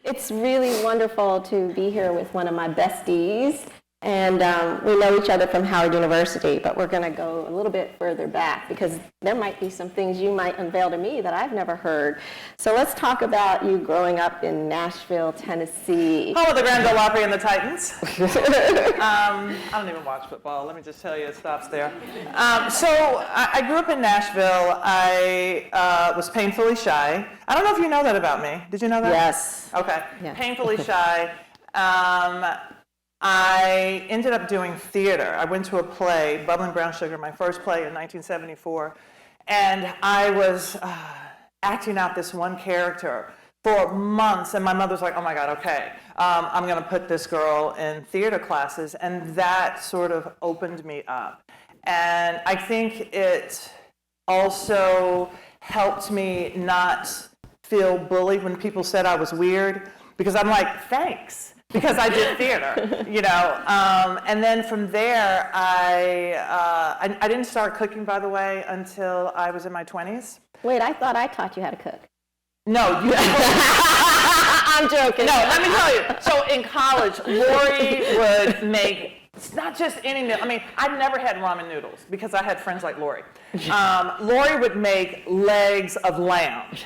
It's really wonderful to be here with one of my besties. And we know each other from Howard University, but we're going to go a little bit further back because there might be some things you might unveil to me that I've never heard. So let's talk about you growing up in Nashville, Tennessee. Oh, the Grand Ole Opry and the Titans. I don't even watch football. Let me just tell you, it stops there. So I grew up in Nashville. I was painfully shy. I don't know if you know that about me. Did you know that? Yes. Okay. Yeah. Painfully shy. I ended up doing theater. I went to a play, Bubbling Brown Sugar, my first play in 1974, and I was acting out this one character for months, and my mother's like, oh my God, okay, I'm going to put this girl in theater classes, and that sort of opened me up. And I think it also helped me not feel bullied when people said I was weird, because I'm like, thanks. Because I did theater, you know, and then from there, I didn't start cooking, by the way, until I was in my 20s. Wait, I thought I taught you how to cook. No, you I'm joking. No, let me tell you. So in college, Lorrie would make, it's not just any meal. I mean, I never had ramen noodles because I had friends like Lorrie. Lorrie would make legs of lamb.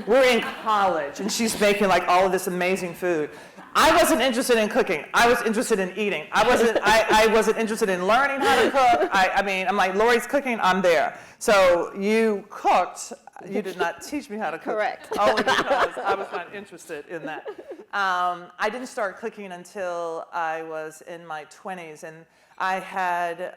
We're in college, and she's making like all of this amazing food. I wasn't interested in cooking. I was interested in eating. I wasn't interested in learning how to cook. I mean, I'm like, Lorrie's cooking, I'm there. So you cooked. You did not teach me how to cook. Correct. Only because I was not interested in that. I didn't start cooking until I was in my 20s, and I had.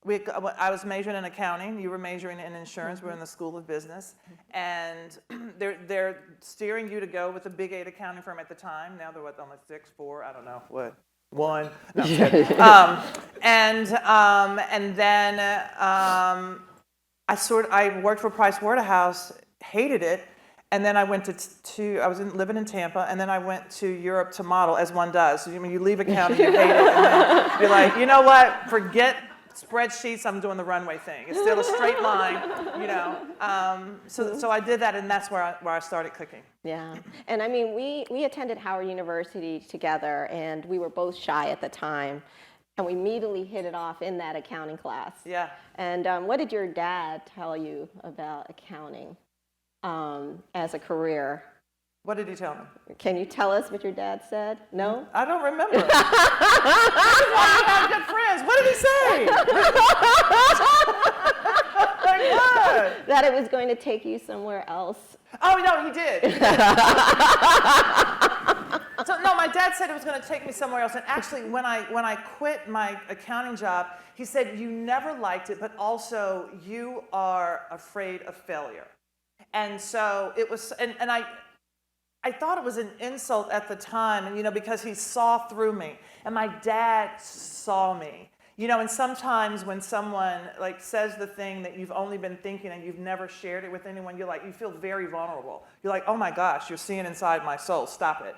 I was majoring in accounting. You were majoring in insurance. We're in the School of Business, and they're steering you to go with a big 8 accounting firm at the time. Now they're on like 6, 4, I don't know what, 1. No, and then I worked for Price Waterhouse, hated it, and then I went I was living in Tampa, and then I went to Europe to model, as one does. So, you leave accounting, you hate it, and then you're like, you know what? Forget spreadsheets, I'm doing the runway thing. It's still a straight line, you know. So I did that, and that's where I started cooking. Yeah, and I mean, we attended Howard University together, and we were both shy at the time, and we immediately hit it off in that accounting class. Yeah. And what did your dad tell you about accounting as a career? What did he tell me? Can you tell us what your dad said? No? I don't remember. We have good friends. What did he say? Like what? That it was going to take you somewhere else. Oh, no, he did. So, no, my dad said it was going to take me somewhere else. And actually, when I quit my accounting job, he said, you never liked it, but also you are afraid of failure. And so it was, and I thought it was an insult at the time, and, you know, because he saw through me, and my dad saw me. You know, and sometimes when someone like says the thing that you've only been thinking and you've never shared it with anyone, you feel very vulnerable. You're like, oh my gosh, you're seeing inside my soul. Stop it.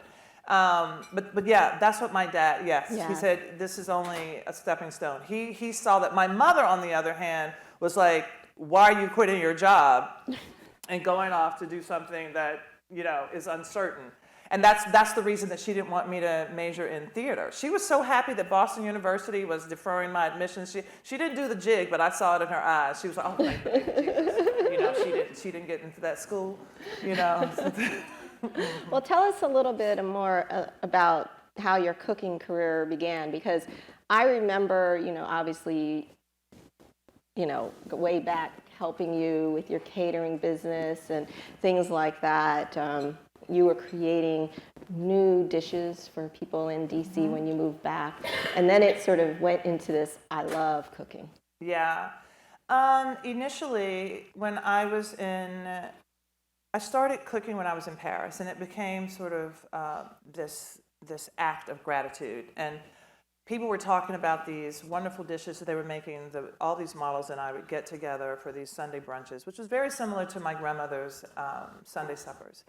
But yeah, that's what my dad. Yes, yeah. He said this is only a stepping stone. He saw that. My mother, on the other hand, was like, why are you quitting your job and going off to do something that, you know, is uncertain? And that's the reason that she didn't want me to major in theater. She was so happy that Boston University was deferring my admission. She didn't do the jig, but I saw it in her eyes. She was like, oh, thank Jesus. You know, she didn't get into that school, you know. Well, tell us a little bit more about how your cooking career began, because I remember, you know, obviously, you know, way back helping you with your catering business and things like that. You were creating new dishes for people in D.C. when you moved back. And then it sort of went into this, I love cooking. Yeah. Initially, when I was I started cooking when I was in Paris, and it became sort of this act of gratitude. And people were talking about these wonderful dishes that they were making. All these models and I would get together for these Sunday brunches, which was very similar to my grandmother's Sunday suppers.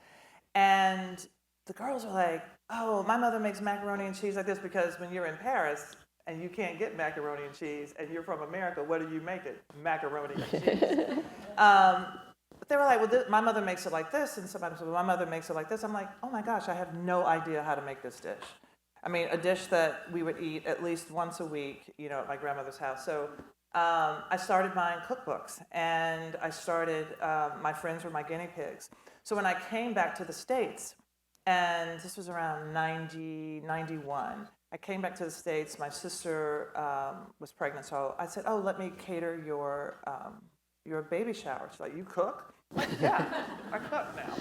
And the girls were like, oh, my mother makes macaroni and cheese like this, because when you're in Paris and you can't get macaroni and cheese and you're from America, what do you make it? Macaroni and cheese. But they were like, well, my mother makes it like this, and somebody said, well, my mother makes it like this. I'm like, oh my gosh, I have no idea how to make this dish. I mean, a dish that we would eat at least once a week, at my grandmother's house. So I started buying cookbooks, and I started, my friends were my guinea pigs. So when I came back to the States, and this was around 90, 91, I came back to the States, my sister was pregnant, so I said, oh, let me cater your baby shower. She's like, you cook? I'm like, yeah, I cook now.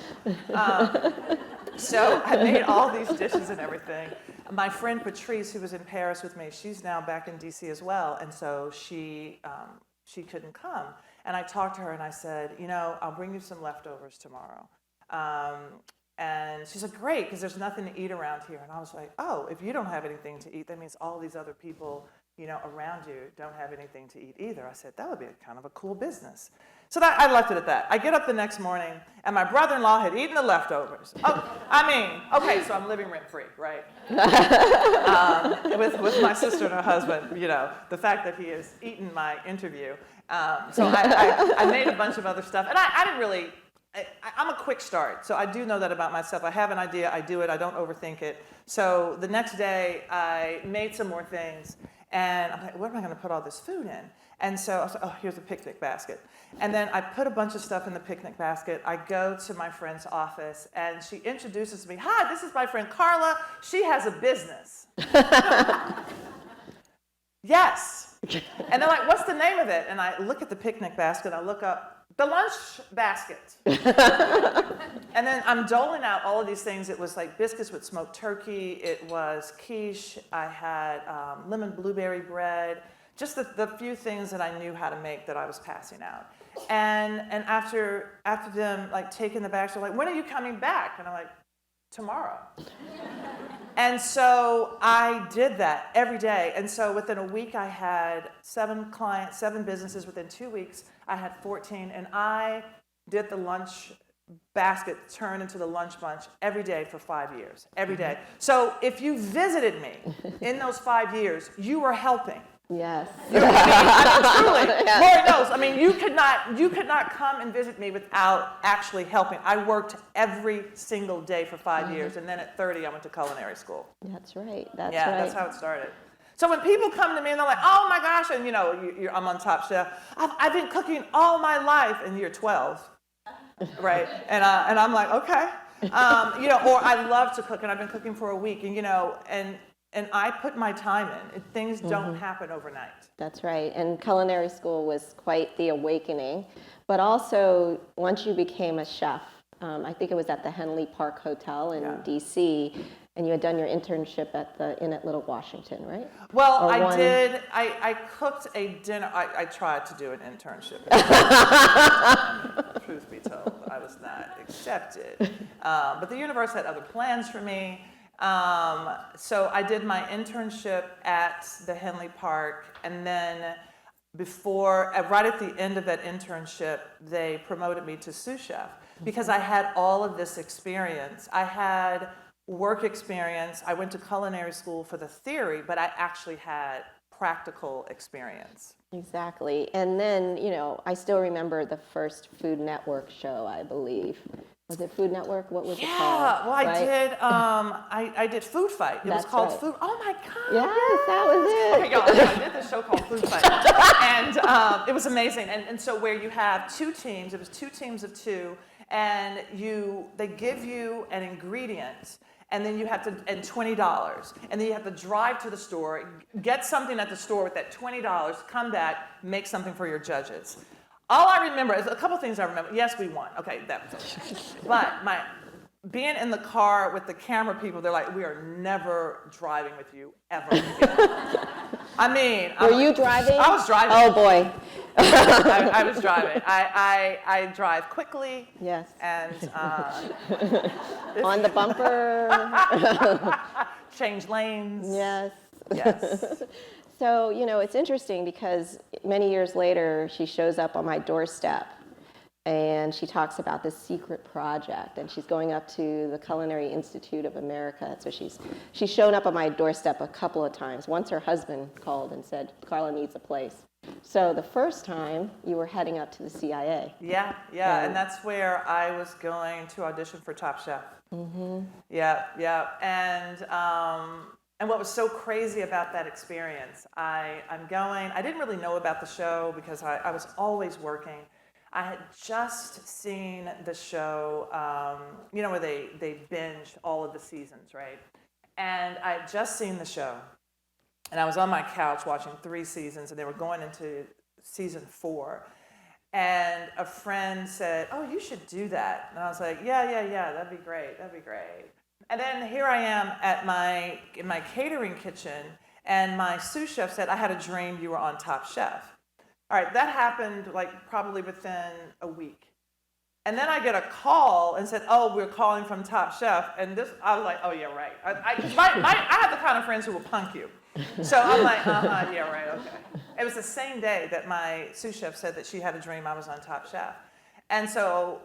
So I made all these dishes and everything. My friend Patrice, who was in Paris with me, she's now back in DC as well, and so she couldn't come. And I talked to her and I said, I'll bring you some leftovers tomorrow. And she said, great, because there's nothing to eat around here. And I was like, oh, if you don't have anything to eat, that means all these other people, around you don't have anything to eat either. I said, that would be kind of a cool business. So I left it at that. I get up the next morning, and my brother-in-law had eaten the leftovers. Okay, so I'm living rent-free, right? With my sister and her husband, the fact that he has eaten my interview. So I made a bunch of other stuff, and I didn't really, I'm a quick start, so I do know that about myself. I have an idea, I do it, I don't overthink it. So the next day, I made some more things, and I'm like, what am I going to put all this food in? And so I was like, oh, here's a picnic basket. And then I put a bunch of stuff in the picnic basket. I go to my friend's office, and she introduces me. Hi, this is my friend Carla. She has a business. Yes. And they're like, what's the name of it? And I look at the picnic basket. I look up the lunch basket. And then I'm doling out all of these things. It was like biscuits with smoked turkey. It was quiche. I had lemon blueberry bread. Just the few things that I knew how to make that I was passing out. And after them like taking the bags, they're like, when are you coming back? And I'm like, tomorrow. And so I did that every day. And so within a week, I had 7 clients, 7 businesses. Within 2 weeks, I had 14. And I did the lunch basket turn into the lunch bunch every day for 5 years, every day. So if you visited me in those 5 years, you were helping. Yes. Truly. Yes. Lord knows. I mean, you could not come and visit me without actually helping. I worked every single day for 5 years, and then at 30, I went to culinary school. That's right. That's right. That's how it started. So when people come to me and they're like, "Oh my gosh," and I'm on Top Chef. I've been cooking all my life, and you're 12, right? And I'm like, okay, or I love to cook, and I've been cooking for a week, and I put my time in. Things don't happen overnight. That's right. And culinary school was quite the awakening. But also, once you became a chef, I think it was at the Henley Park Hotel in D.C., and you had done your internship at the Inn at Little Washington, right? Well, I did. I cooked a dinner. I tried to do an internship. Truth be told, I was not accepted. But the universe had other plans for me. So I did my internship at the Henley Park, and then right at the end of that internship, they promoted me to sous chef because I had all of this experience. I had work experience. I went to culinary school for the theory, but I actually had practical experience. Exactly. And then, I still remember the first Food Network show, I believe. Was it Food Network? What was it called? Yeah, well, I did Food Fight. It was called Food. Oh my God! Yes, that was it. Oh my God! I did this show called Food Fight, and it was amazing. And so where you have 2 teams, it was 2 teams of 2, and they give you an ingredient, and then you have to, and $20, and then you have to drive to the store, get something at the store with that $20, come back, make something for your judges. All I remember is a couple things I remember. Yes, we won. Okay, that was okay. But being in the car with the camera people, they're like, we are never driving with you ever again. I mean, were you driving? I was driving. Oh boy. I was driving. I drive quickly. Yes. And on the bumper. Change lanes. Yes. Yes. So, it's interesting because many years later, she shows up on my doorstep and she talks about this secret project, and she's going up to the Culinary Institute of America. So she's shown up on my doorstep a couple of times. Once her husband called and said, Carla needs a place. So the first time you were heading up to the CIA. Yeah, and that's where I was going to audition for Top Chef. Mm-hmm. Yeah, and what was so crazy about that experience, I didn't really know about the show because I was always working. I had just seen the show, where they binge all of the seasons, right? And I had just seen the show, and I was on my couch watching 3 seasons, and they were going into season 4. And a friend said, "Oh, you should do that." And I was like, yeah, that'd be great. And then here I am in my catering kitchen, and my sous chef said, "I had a dream you were on Top Chef." All right, that happened like probably within a week. And then I get a call and said, "Oh, we're calling from Top Chef." And I was like, "Oh yeah, right." I have the kind of friends who will punk you. So I'm like, yeah, right, okay. It was the same day that my sous chef said that she had a dream I was on Top Chef. And so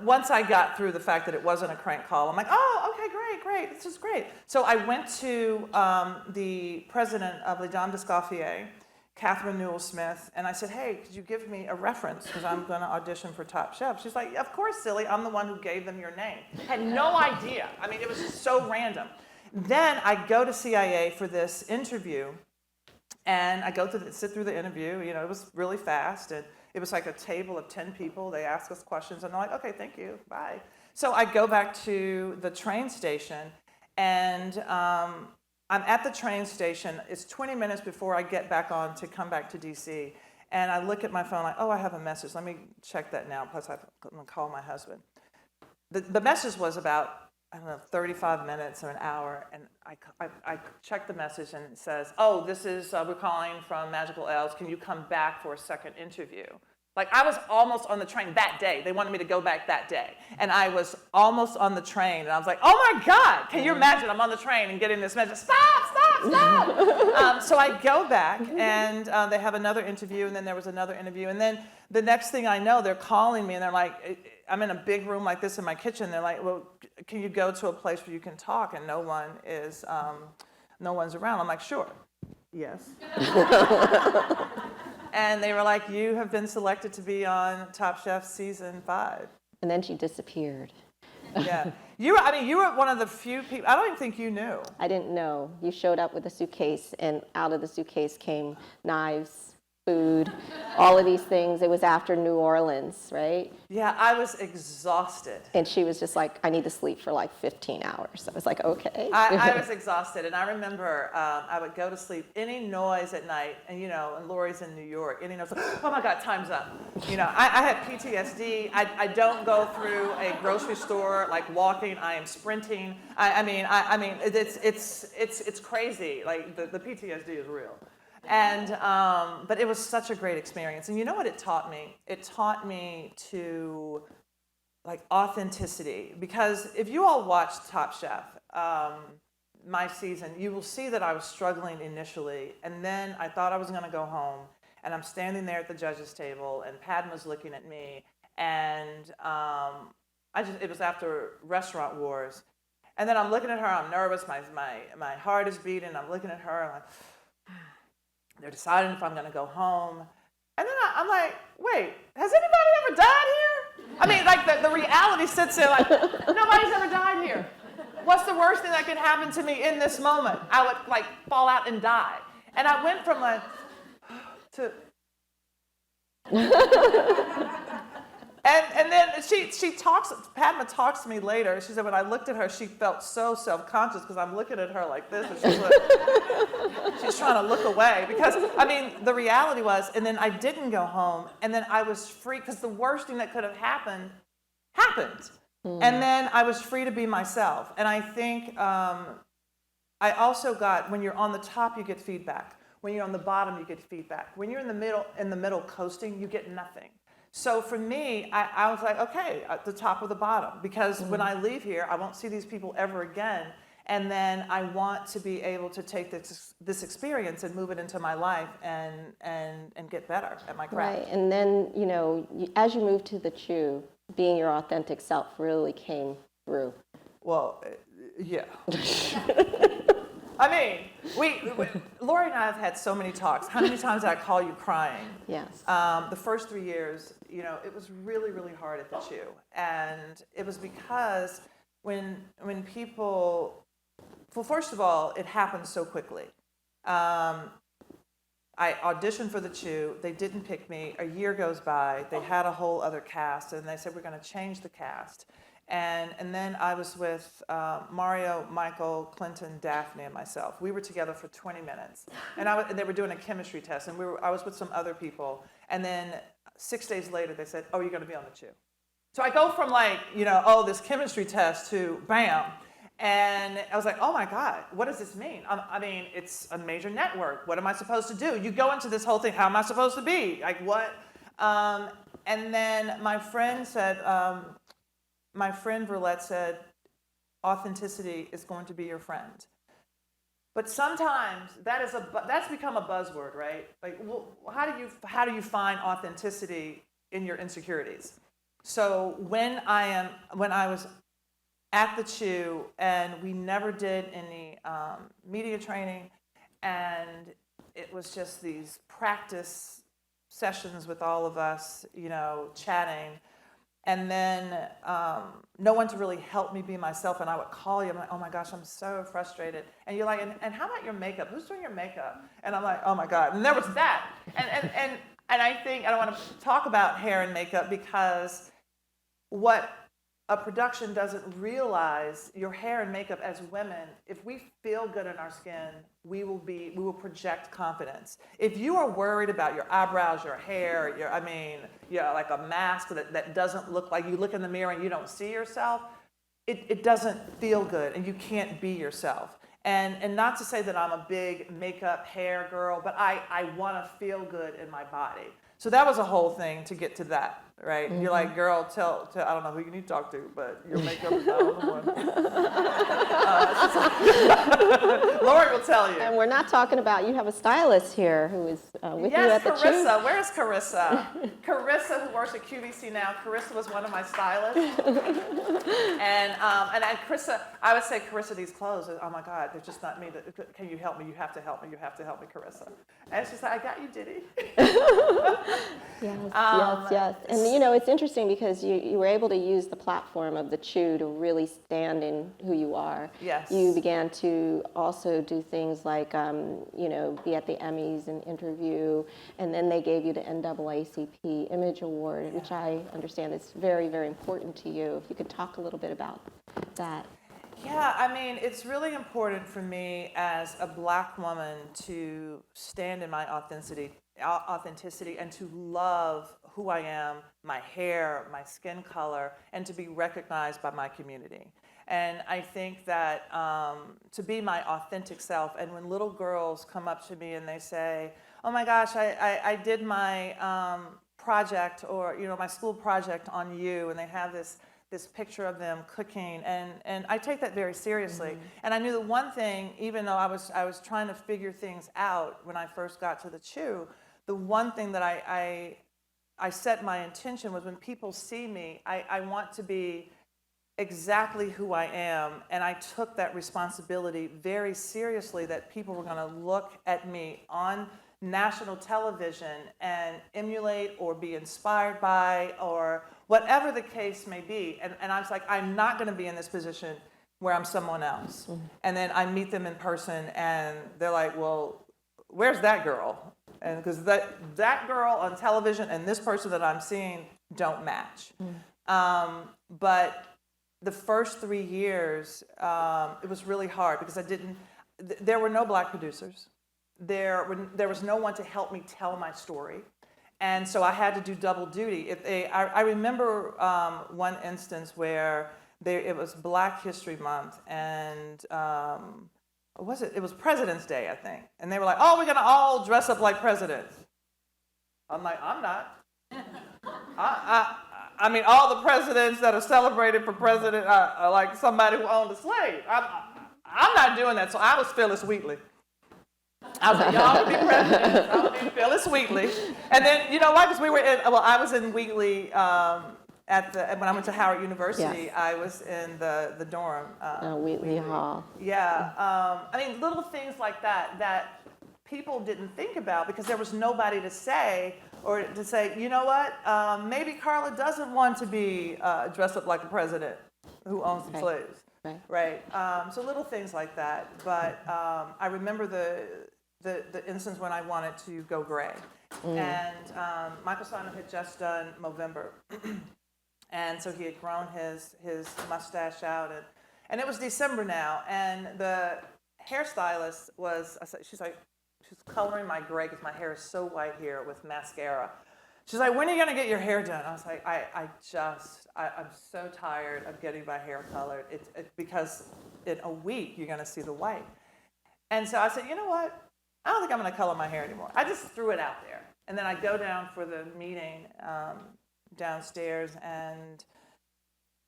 once I got through the fact that it wasn't a crank call, I'm like, "Oh, okay, great, this is great." So I went to the president of Les Dames d'Escoffier, Catherine Newell-Smith, and I said, "Hey, could you give me a reference because I'm going to audition for Top Chef?" She's like, "Of course, silly. I'm the one who gave them your name." Had no idea. I mean, it was just so random. Then I go to CIA for this interview, and I sit through the interview. It was really fast, and it was like a table of 10 people. They ask us questions, and I'm like, "Okay, thank you, bye." So I go back to the train station, and I'm at the train station. It's 20 minutes before I get back on to come back to DC. And I look at my phone like, "Oh, I have a message. Let me check that now." Plus, I'm going to call my husband. The message was about, I don't know, 35 minutes or an hour. And I checked the message, and it says, "Oh, this is, we're calling from Magical Elves. Can you come back for a second interview?" Like, I was almost on the train that day. They wanted me to go back that day. And I was almost on the train, and I was like, "Oh my God, can you imagine? I'm on the train and getting this message, stop. So I go back, and they have another interview, and then there was another interview. And then the next thing I know, they're calling me, and they're like, I'm in a big room like this in my kitchen. They're like, "Well, can you go to a place where you can talk?" And no one's around. I'm like, "Sure, yes." And they were like, "You have been selected to be on Top Chef season 5. And then she disappeared. Yeah. You were one of the few people, I don't even think you knew. I didn't know. You showed up with a suitcase, and out of the suitcase came knives, food, all of these things. It was after New Orleans, right? Yeah, I was exhausted. And she was just like, "I need to sleep for like 15 hours. I was like, "Okay." I was exhausted, and I remember I would go to sleep. Any noise at night, and Lorrie's in New York, any noise, "Oh my God, time's up." I had PTSD. I don't go through a grocery store like walking. I am sprinting. I mean, it's crazy. Like the PTSD is real. And but it was such a great experience. And you know what it taught me? It taught me to like authenticity. Because if you all watched Top Chef, my season, you will see that I was struggling initially, and then I thought I was going to go home, and I'm standing there at the judges' table, and Padma's looking at me, and it was after Restaurant Wars, and then I'm looking at her, I'm nervous, my heart is beating, I'm looking at her, I'm like, they're deciding if I'm going to go home. And then I'm like, "Wait, has anybody ever died here?" I mean, like the reality sits there like, nobody's ever died here. What's the worst thing that could happen to me in this moment? I would like fall out and die. And I went from like, to... And then Padma talks to me later. She said when I looked at her, she felt so self-conscious because I'm looking at her like this, and she's trying to look away. Because, the reality was, and then I didn't go home, and then I was free, because the worst thing that could have happened. And then I was free to be myself. And I think I also got, when you're on the top, you get feedback. When you're on the bottom, you get feedback. When you're in the middle coasting, you get nothing. So for me, I was like, okay, at the top or the bottom, because when I leave here, I won't see these people ever again. And then I want to be able to take this experience and move it into my life and get better at my craft. Right, and then, as you moved to the Chew, being your authentic self really came through. Well, yeah. I mean, Lorrie and I have had so many talks. How many times did I call you crying? Yes. The first 3 years, it was really, really hard at the Chew. And it was because when people, well, first of all, it happened so quickly. I auditioned for the Chew. They didn't pick me. A year goes by. They had a whole other cast, and they said, we're going to change the cast. And then I was with Mario, Michael, Clinton, Daphne, and myself. We were together for 20 minutes. And they were doing a chemistry test, and I was with some other people. And then 6 days later, they said, oh, you're going to be on the Chew. So I go from this chemistry test to bam. And I was like, oh my God, what does this mean? I mean, it's a major network. What am I supposed to do? You go into this whole thing, how am I supposed to be? Like what? And then my friend Verlette said, authenticity is going to be your friend. But sometimes that's become a buzzword, right? Like, well, how do you find authenticity in your insecurities? So when I was at the Chew, and we never did any media training, and it was just these practice sessions with all of us, chatting. And then no one to really help me be myself, and I would call you. I'm like, oh my gosh, I'm so frustrated. And you're like, and how about your makeup? Who's doing your makeup? And I'm like, oh my God. And there was that. And I think I don't want to talk about hair and makeup because what a production doesn't realize, your hair and makeup as women, if we feel good in our skin, we will project confidence. If you are worried about your eyebrows, your hair, like a mask that doesn't look like, you look in the mirror and you don't see yourself, it doesn't feel good and you can't be yourself. And not to say that I'm a big makeup hair girl, but I want to feel good in my body. So that was a whole thing to get to that, right? Mm-hmm. You're like, girl, tell I don't know who you need to talk to, but your makeup is not on the one. Lorrie will tell you. And we're not talking about, you have a stylist here who is with you at the Chew. Yes, Carissa. Where's Carissa? Carissa, who works at QVC now. Carissa was one of my stylists. and Carissa, I would say, Carissa, these clothes, oh my God, they're just not me. Can you help me? You have to help me. You have to help me, Carissa. And she's like, I got you, Diddy. Yes. And it's interesting because you were able to use the platform of the Chew to really stand in who you are. Yes. You began to also do things like, be at the Emmys and interview, and then they gave you the NAACP Image Award, which I understand is very, very important to you. If you could talk a little bit about that. Yeah, I mean, it's really important for me as a Black woman to stand in my authenticity and to love who I am, my hair, my skin color, and to be recognized by my community. And I think that to be my authentic self, and when little girls come up to me and they say, oh my gosh, I did my project or my school project on you, and they have this picture of them cooking, and I take that very seriously. Mm-hmm. And I knew the one thing, even though I was trying to figure things out when I first got to the Chew, the one thing that I set my intention was when people see me, I want to be exactly who I am, and I took that responsibility very seriously, that people were going to look at me on national television and emulate or be inspired by, or whatever the case may be. And I was like, I'm not going to be in this position where I'm someone else. Mm-hmm. And then I meet them in person and they're like, well, where's that girl? And because that girl on television and this person that I'm seeing don't match. Mm-hmm. But the first 3 years, it was really hard because there were no Black producers. There was no one to help me tell my story. And so I had to do double duty. I remember one instance where it was Black History Month, and it was President's Day, I think. And they were like, oh, we're going to all dress up like presidents. I'm like, I'm not. I mean, all the presidents that are celebrated for president are like somebody who owned a slave. I'm not doing that. So I was Phyllis Wheatley. I was like, y'all can be presidents. I'll be Phyllis Wheatley. And then, you know what? Because I was in Wheatley when I went to Howard University, Yes. I was in the dorm. Wheatley Hall. Yeah, I mean, little things like that people didn't think about because there was nobody to say, you know what, maybe Carla doesn't want to be dressed up like a president who owns the slaves. Right. So little things like that. But I remember the instance when I wanted to go gray. And Michael Simon had just done Movember. And so he had grown his mustache out. And it was December now. And the hairstylist she's coloring my gray because my hair is so white here with mascara. She's like, when are you going to get your hair done? I was like, I'm so tired of getting my hair colored. Because in a week, you're going to see the white. And so I said, you know what? I don't think I'm going to color my hair anymore. I just threw it out there. And then I go down for the meeting downstairs, and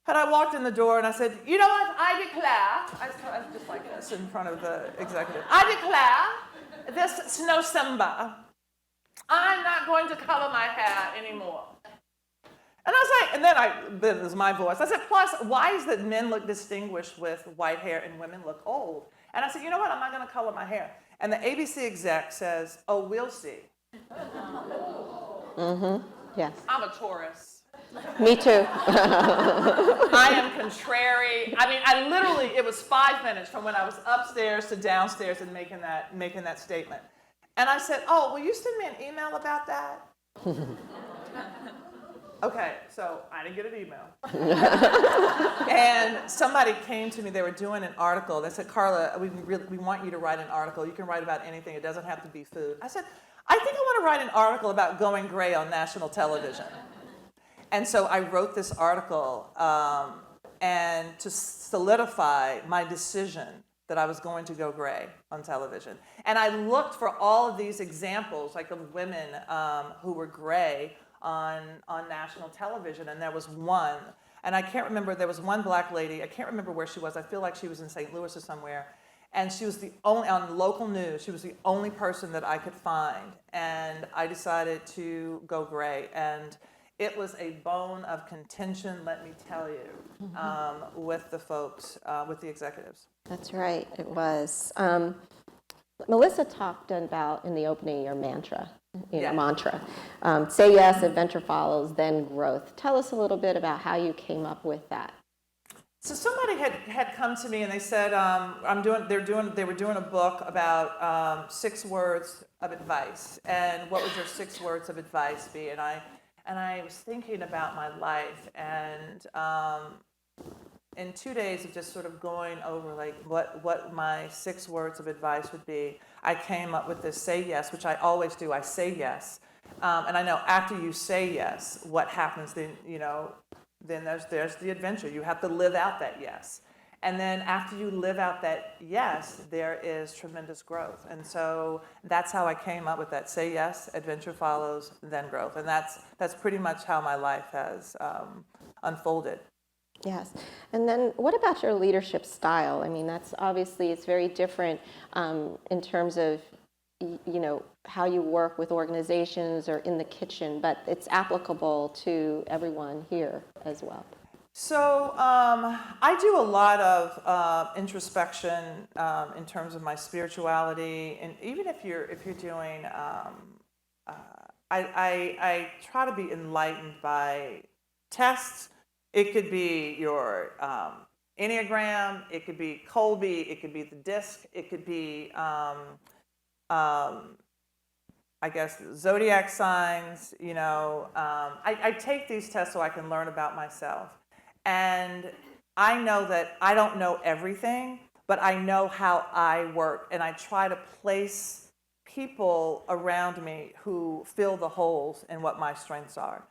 I walked in the door, and I said, you know what? I declare, I was just like this in front of the executive. I declare this Snowcember, I'm not going to color my hair anymore. And I was like, then it was my voice. I said, plus, why is it men look distinguished with white hair and women look old? And I said, you know what? I'm not going to color my hair. And the ABC exec says, oh, we'll see. Yes. I'm a Taurus. Me too. I am contrary. I mean, I literally, it was 5 minutes from when I was upstairs to downstairs and making that statement. And I said, oh, will you send me an email about that? Okay, so I didn't get an email. And somebody came to me, they were doing an article. They said, Carla, we want you to write an article. You can write about anything. It doesn't have to be food. I said, I think I want to write an article about going gray on national television. And so I wrote this article and to solidify my decision that I was going to go gray on television. And I looked for all of these examples, like of women who were gray on national television, and there was one, and I can't remember, there was one black lady, I can't remember where she was, I feel like she was in St. Louis or somewhere, and she was the only, on local news, she was the only person that I could find, and I decided to go gray, and it was a bone of contention, let me tell you, with the folks, with the executives. That's right, it was. Melissa talked about, in the opening, your mantra. Mantra. Say yes, adventure follows, then growth. Tell us a little bit about how you came up with that. So somebody had come to me and they said, they were doing a book about 6 words of advice, and what would your 6 words of advice be? And I was thinking about my life, and in 2 days of just sort of going over like what my 6 words of advice would be, I came up with this say yes, which I always do. I say yes, and I know after you say yes, what happens then? Then there's the adventure. You have to live out that yes, and then after you live out that yes, there is tremendous growth. And so that's how I came up with that. Say yes, adventure follows, then growth, and that's pretty much how my life has unfolded. Yes. And then what about your leadership style? I mean, that's obviously, it's very different in terms of, how you work with organizations or in the kitchen, but it's applicable to everyone here as well. So I do a lot of introspection in terms of my spirituality, and even if you're doing, I try to be enlightened by tests. It could be your Enneagram, it could be Colby, it could be the DISC, it could be, I guess, zodiac signs. I take these tests so I can learn about myself. And I know that I don't know everything, but I know how I work, and I try to place people around me who fill the holes in what my strengths are.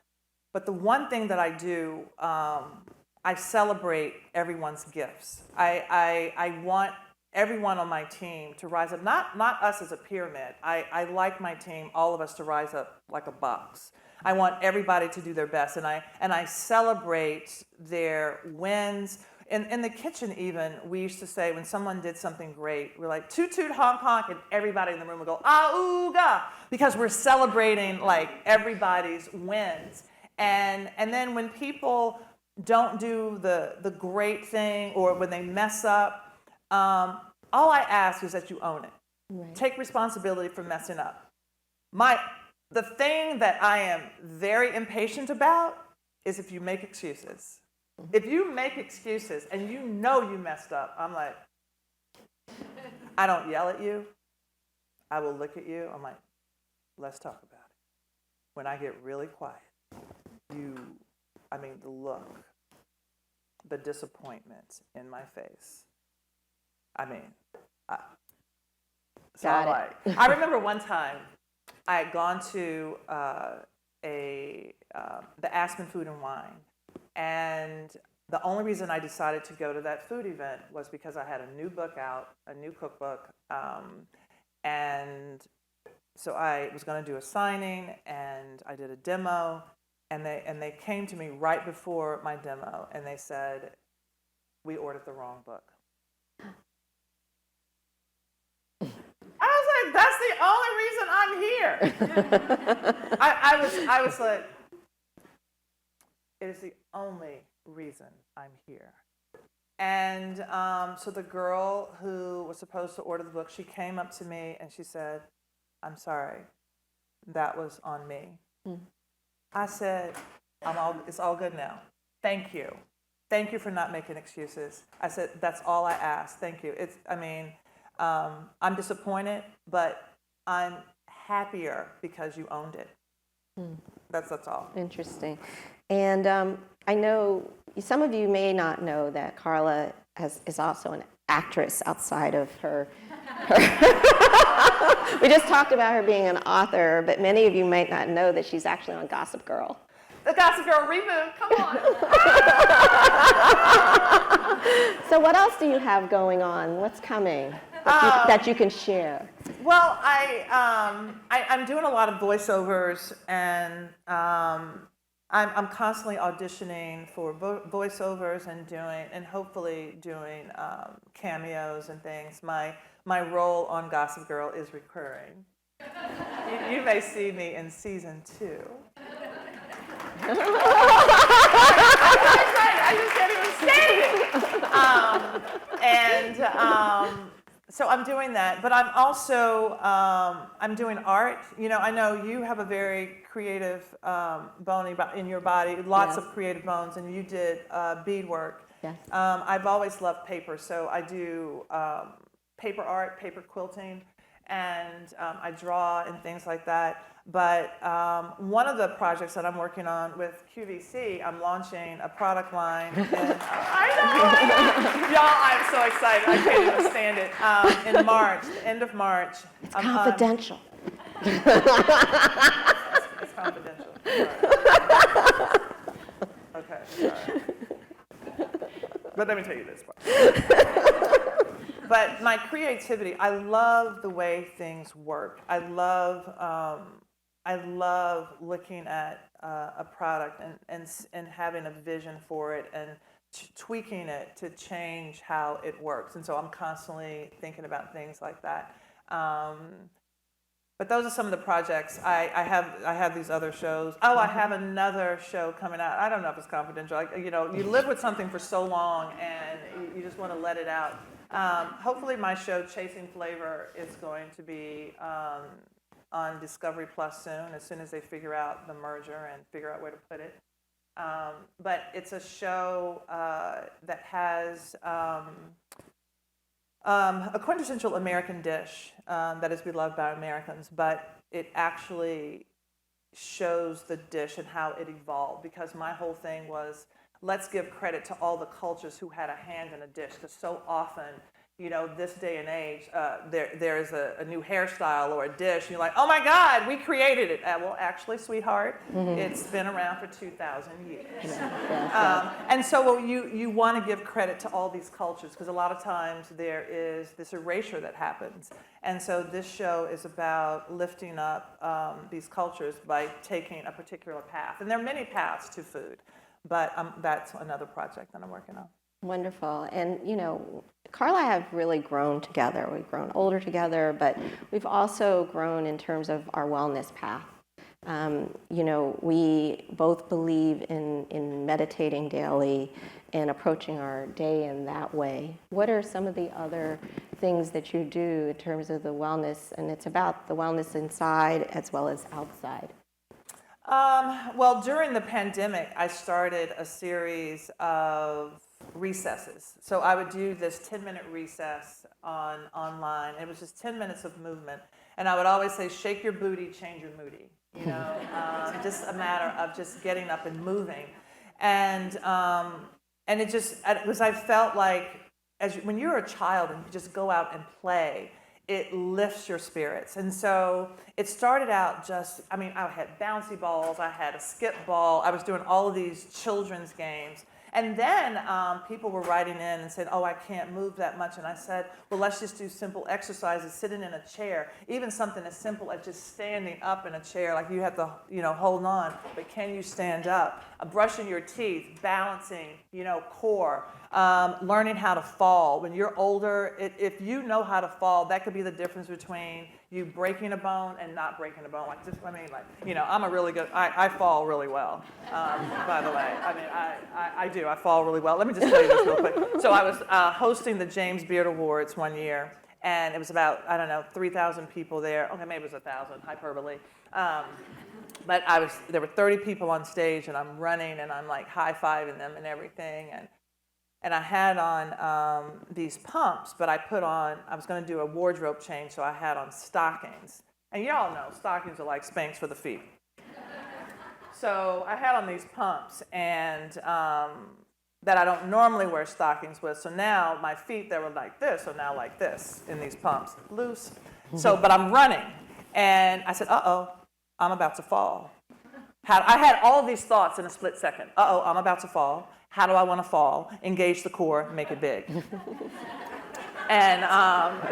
But the one thing that I do, I celebrate everyone's gifts. I want everyone on my team to rise up, not us as a pyramid. I like my team, all of us, to rise up like a box. I want everybody to do their best, and I celebrate their wins. In the kitchen even, we used to say when someone did something great, we're like, toot toot honk honk, and everybody in the room would go, ah ooga, because we're celebrating like everybody's wins. And then when people don't do the great thing, or when they mess up, all I ask is that you own it. Right. Take responsibility for messing up. The thing that I am very impatient about is if you make excuses. If you make excuses and you know you messed up, I'm like, I don't yell at you. I will look at you. I'm like, let's talk about it. When I get really quiet, the look, the disappointment in my face. Got it. I remember one time I had gone to the Aspen Food and Wine, and the only reason I decided to go to that food event was because I had a new book out, a new cookbook, and so I was going to do a signing, and I did a demo, and they came to me right before my demo, and they said, "We ordered the wrong book." I was like, "That's the only reason I'm here." I was like, "It is the only reason I'm here." And so the girl who was supposed to order the book, she came up to me and she said, "I'm sorry, that was on me." I said, "It's all good now. Thank you. Thank you for not making excuses." I said, "That's all I asked. Thank you." I'm disappointed, but I'm happier because you owned it. That's all. Interesting. And I know some of you may not know that Carla is also an actress outside of her. We just talked about her being an author, but many of you might not know that she's actually on Gossip Girl. The Gossip Girl reboot, come on. So what else do you have going on? What's coming that you can share? Well, I'm doing a lot of voiceovers, and I'm constantly auditioning for voiceovers and hopefully doing cameos and things. My role on Gossip Girl is recurring. You may see me in season 2. I just can't even stand it. So I'm doing that, but I'm also I'm doing art. I know you have a very creative bone in your body, lots of creative bones, and you did beadwork. Yes. I've always loved paper, so I do paper art, paper quilting, and I draw and things like that. But one of the projects that I'm working on with QVC, I'm launching a product line. I know. Y'all, I'm so excited. I can't even stand it. In March, the end of March. It's confidential. It's confidential. Right. Okay. All right. But let me tell you this part. But my creativity, I love the way things work. I love looking at a product and having a vision for it and tweaking it to change how it works. And so I'm constantly thinking about things like that. But those are some of the projects. I have these other shows. Oh, I have another show coming out. I don't know if it's confidential. You live with something for so long and you just want to let it out. Hopefully my show, Chasing Flavor, is going to be on Discovery Plus soon as they figure out the merger and figure out where to put it. But it's a show that has a quintessential American dish that is beloved by Americans, but it actually shows the dish and how it evolved, because my whole thing was, let's give credit to all the cultures who had a hand in a dish, because so often, this day and age, there is a new hairstyle or a dish, and you're like, oh my God, we created it. Well, actually, sweetheart, it's been around for 2,000 years. And so you want to give credit to all these cultures, because a lot of times there is this erasure that happens. And so this show is about lifting up these cultures by taking a particular path. And there are many paths to food, but that's another project that I'm working on. Wonderful. And, Carla and I have really grown together. We've grown older together, but we've also grown in terms of our wellness path. We both believe in meditating daily and approaching our day in that way. What are some of the other things that you do in terms of the wellness? And it's about the wellness inside as well as outside. Well, during the pandemic, I started a series of recesses. So I would do this 10-minute recess online. It was just 10 minutes of movement. And I would always say, shake your booty, change your moody. Just a matter of just getting up and moving. And I felt like when you're a child and you just go out and play, it lifts your spirits. And so it started out I had bouncy balls, I had a skip ball, I was doing all of these children's games. And then people were writing in and said, oh, I can't move that much. And I said, well, let's just do simple exercises, sitting in a chair, even something as simple as just standing up in a chair, like you have to, hold on, but can you stand up? Brushing your teeth, balancing, core, learning how to fall. When you're older, if you know how to fall, that could be the difference between you breaking a bone and not breaking a bone. I'm a really good, I fall really well, by the way. I do, I fall really well. Let me just tell you this real quick. So I was hosting the James Beard Awards one year, and it was about, 3,000 people there. Okay, maybe it was 1,000, hyperbole. But there were 30 people on stage, and I'm running, and I'm like high-fiving them and everything, and I had on these pumps, but I was going to do a wardrobe change, so I had on stockings. And y'all know stockings are like Spanx for the feet. So I had on these pumps, and that I don't normally wear stockings with. So now my feet, they were like this, so now like this in these pumps, loose. But I'm running, and I said, uh-oh, I'm about to fall. I had all of these thoughts in a split second. Uh-oh, I'm about to fall. How do I want to fall? Engage the core, make it big. And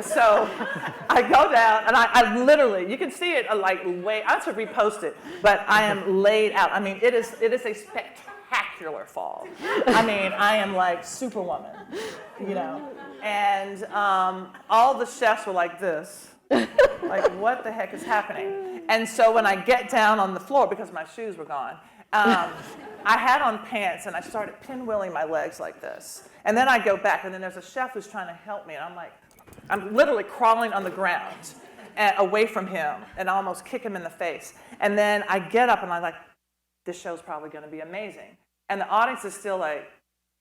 so I go down, and I literally, you can see it I have to repost it, but I am laid out. It is a spectacular fall. I am like Superwoman, And all the chefs were like this. Like, what the heck is happening? And so when I get down on the floor, because my shoes were gone, I had on pants, and I started pinwheeling my legs like this. And then I go back, and then there's a chef who's trying to help me, and I'm literally crawling on the ground away from him, and I almost kick him in the face. And then I get up, and I'm like, this show's probably going to be amazing. And the audience is still like,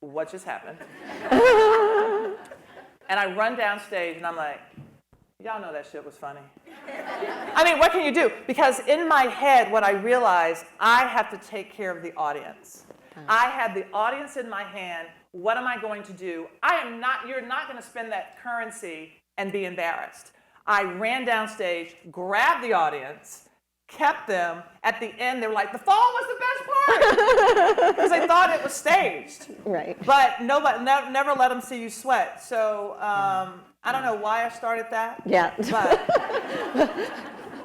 what just happened? And I run downstage, and I'm like, y'all know that shit was funny. What can you do? Because in my head, what I realized, I have to take care of the audience. I have the audience in my hand. What am I going to do? You're not going to spend that currency and be embarrassed. I ran downstage, grabbed the audience, kept them. At the end, they were like, the fall was the best part. Because they thought it was staged. Right. But never let them see you sweat. So, I don't know why I started that. Yeah. But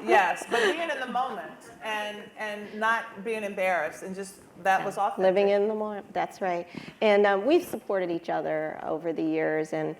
yes, but being in the moment and not being embarrassed and just that was authentic. Living in the moment, that's right. And we've supported each other over the years. And,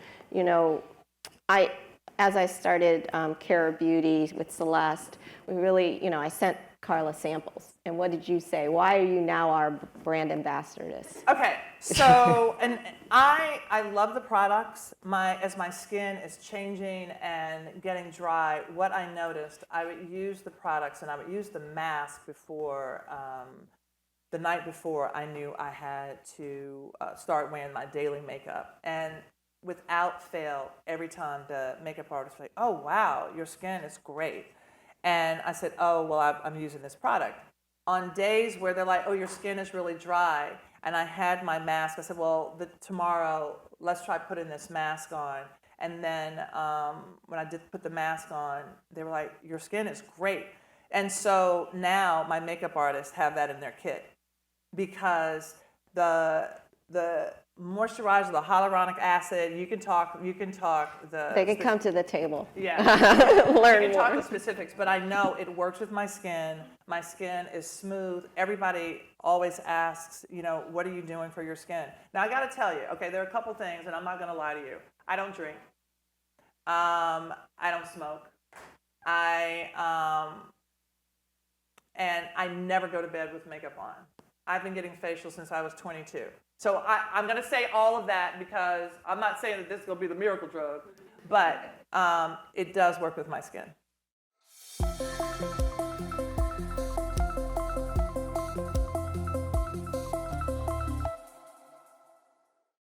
as I started Caire Beauty with Celeste, we really, I sent Carla samples. And what did you say? Why are you now our brand ambassadoress? Okay, so and I love the products. As my skin is changing and getting dry, what I noticed, I would use the products and I would use the mask before the night before I knew I had to start wearing my daily makeup. And without fail, every time the makeup artist was like, oh wow, your skin is great. And I said, oh, well, I'm using this product. On days where they're like, oh, your skin is really dry, and I had my mask, I said, well, tomorrow, let's try putting this mask on. And then when I did put the mask on, they were like, your skin is great. And so now my makeup artists have that in their kit because the moisturizer, the hyaluronic acid, you can talk They can come to the table. Yeah. Learn you can talk more. the specifics, but I know it works with my skin. My skin is smooth. Everybody always asks, what are you doing for your skin? Now, I got to tell you, okay, there are a couple things, and I'm not going to lie to you. I don't drink. I don't smoke. and I never go to bed with makeup on. I've been getting facials since I was 22. So I'm going to say all of that because I'm not saying that this is going to be the miracle drug, but it does work with my skin.